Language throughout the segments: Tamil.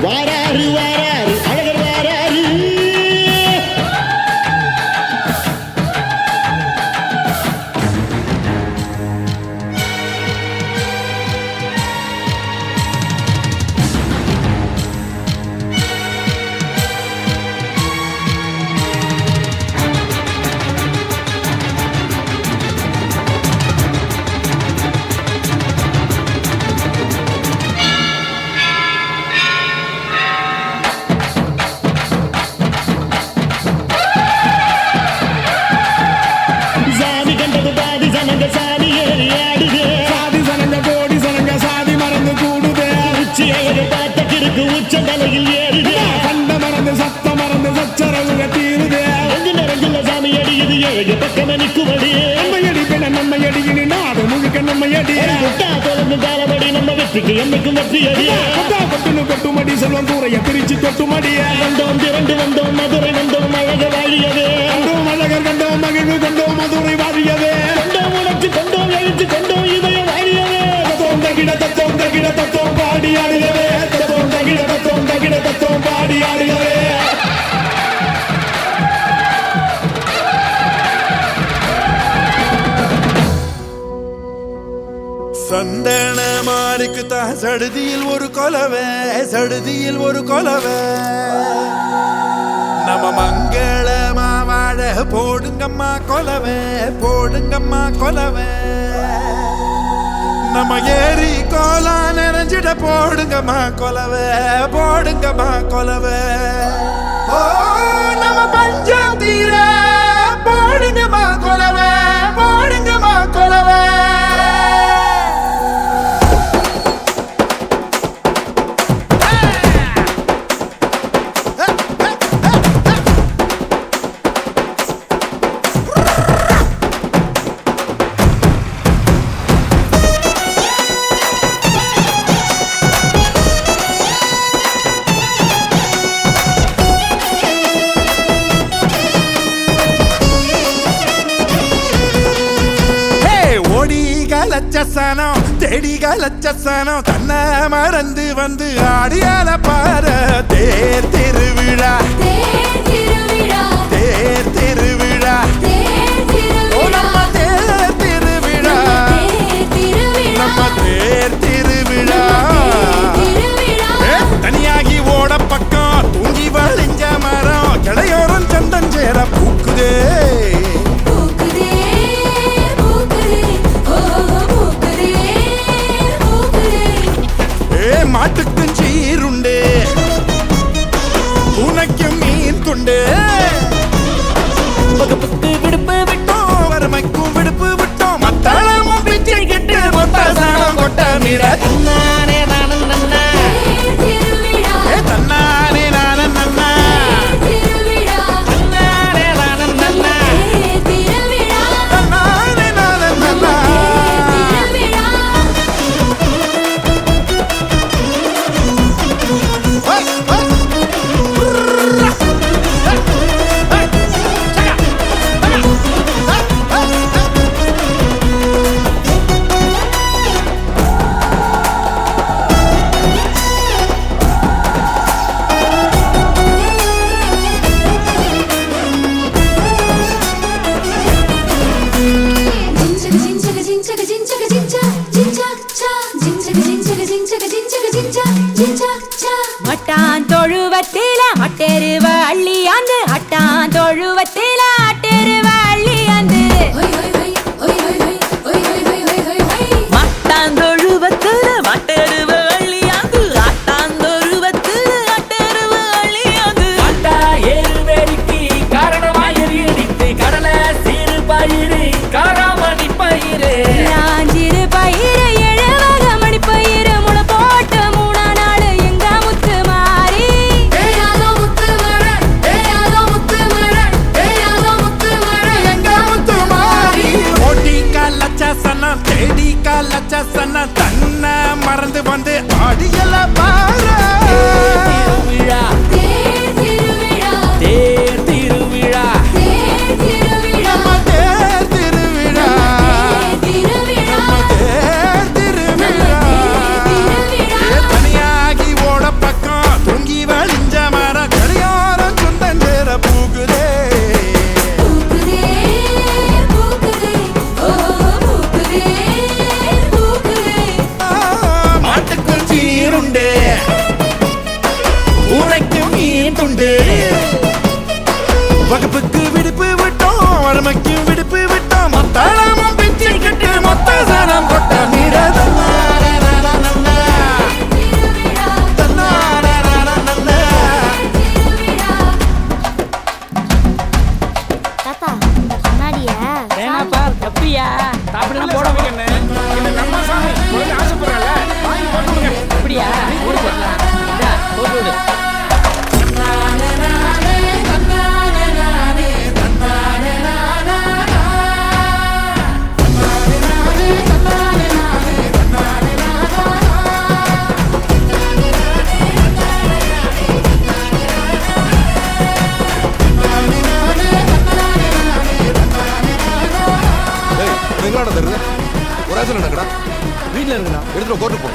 வாராரு வாராரு அழகர் வாராரு. உச்சந்தலையில் ஏறுதே கண்ட மறந்து சத்த மறந்து சச்சரவுக தீருதே எங்கு நிறைஞ்சுள்ள சாமி அடியுது ஏழு பக்கம் நிற்குமடி நம்மையடி பின்ன நம்மையடி இனி நாடு முழுக்க நம்மையடி கொட்டா தொடர்ந்து காலமடி நம்ம வெற்றிக்கு என்னைக்கும் வெற்றி அடி கொட்டா கொட்டுன்னு கொட்டுமடி செல்வம் கூரைய பிரிச்சு கொட்டுமடிய வந்தோம் திரண்டு வந்தோம் மதுரை வந்தோம் அழக வாழியவே கண்டோம் அழகர் கண்டோம் மகிழ்வு கொண்டோம் மதுரை வாழியவே கொண்டோம் உணர்ச்சி கொண்டோம் எழுச்சி கொண்டோம் இதய வாழியவே தத்தோம் தகிட தத்தோம் பாடி ஆடுகவே தத்தோம் தகிட தத்தோம் பாடி ஆடுகவே. சந்தன மாருக்கு தான் சடுதியில் ஒரு கொலவே சடுதியில் ஒரு கொலவே நம்ம மங்களமா வாழ போடுங்கம்மா கொலவே போடுங்கம்மா கொலவே நம்ம ஏரி கோலா நிறைஞ்சிட போடுங்கம்மா கொலவே போடுங்கம்மா கொலவே ஓ நம்ம பஞ்சம் தீர போடுங்கம்மா கொலவே போடுங்கம்மா கொலவே. லட்சசனம் தேடிக லட்சசனம் தன்னை மறந்து வந்து ஆடியால பார தேர் திருவிழா தேர் திருவிழா நம்ம தேர் திருவிழா நம்ம தேர் திருவிழா தனியாகி ஓட பக்கம் தூங்கி வழிஞ்ச மரம் கிளையோரம் சந்தம் சேர பூக்குதே மாட்டுக்கும் சீருண்டு உனக்கும் மீன் துண்டு வகுப்புக்கு விடுப்பு விட்டோம் வறுமைக்கும் விடுப்பு விட்டோம் மத்தாளமும் பிச்சை கிட்டு மொத்த சாணம் கொட்ட மீற உண்டு உனக்கும் மீன் துண்டு வகுப்புக்கு விடுப்பு விட்டோம் வறுமைக்கு விடுப்பு விட்டோம் மொத்தம் பிச்சை கட்டு மொத்த சாரம் கொட்ட தாத்தா இந்த கண்ணாடிய வேணாப்பா தப்பியா சாப்பிடுங்க போட அப்படியா போடு போடலாம் இந்தா, போட்டு விடு வீட்டுல இருக்குண்ணா எடுத்துட்டு கோர்ட்டு போ.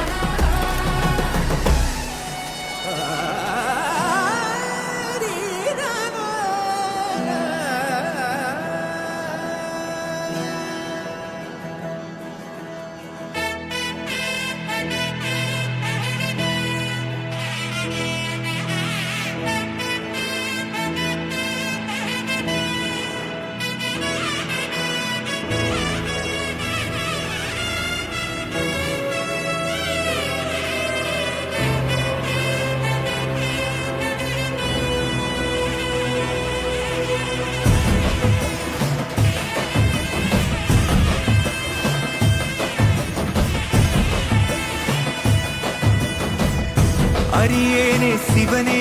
அரியேனே சிவனே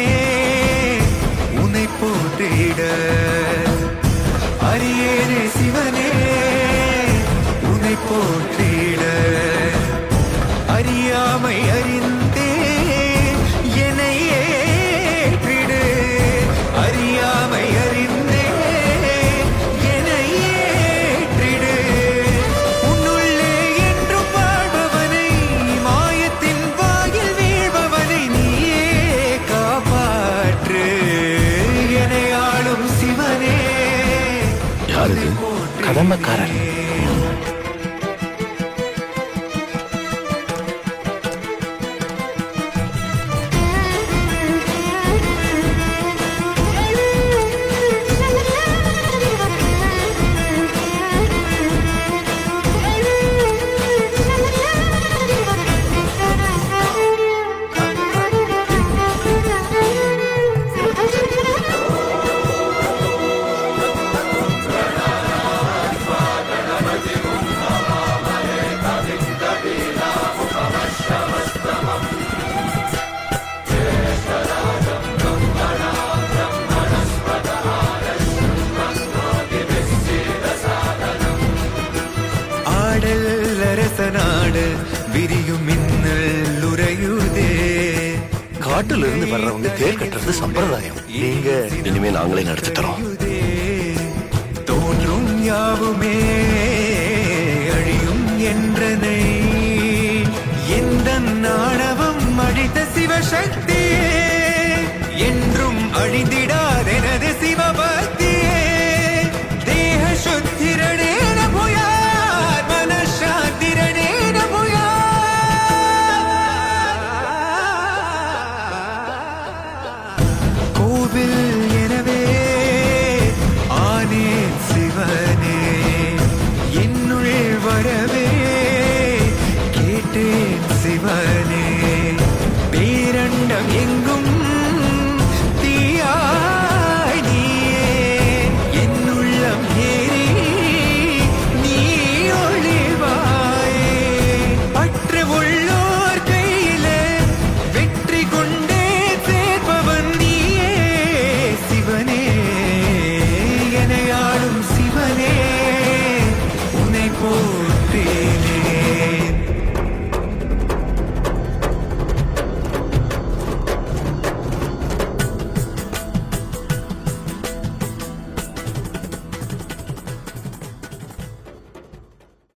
உன்னை போற்றிட அரியேனே சிவனே உன்னை போற்றிட அறியாமை அறிந்தே என்னை ஏற்றிடு அறியாமை அறிந்தே என்னை ஏற்றிடு உன்னுள்ளே என்றும் வாழ்பவனை மாயத்தின் வாயில் வீழ்பவனை நீயே காப்பாற்று என்னை ஆளும் சிவனே யாரு கடமைக்காரன்? நாடு விரியும் மின்னல் உறையுதே காட்டுல இருந்து வர்றவங்க தேர் கட்டுறது சம்பிரதாயம். நீங்க இனிமே நாங்களே நடத்தி தரோம். தோன்றும் யாவுமே அழியும் என்றனை எந்த நாணவம் அழித்த சிவசக்தி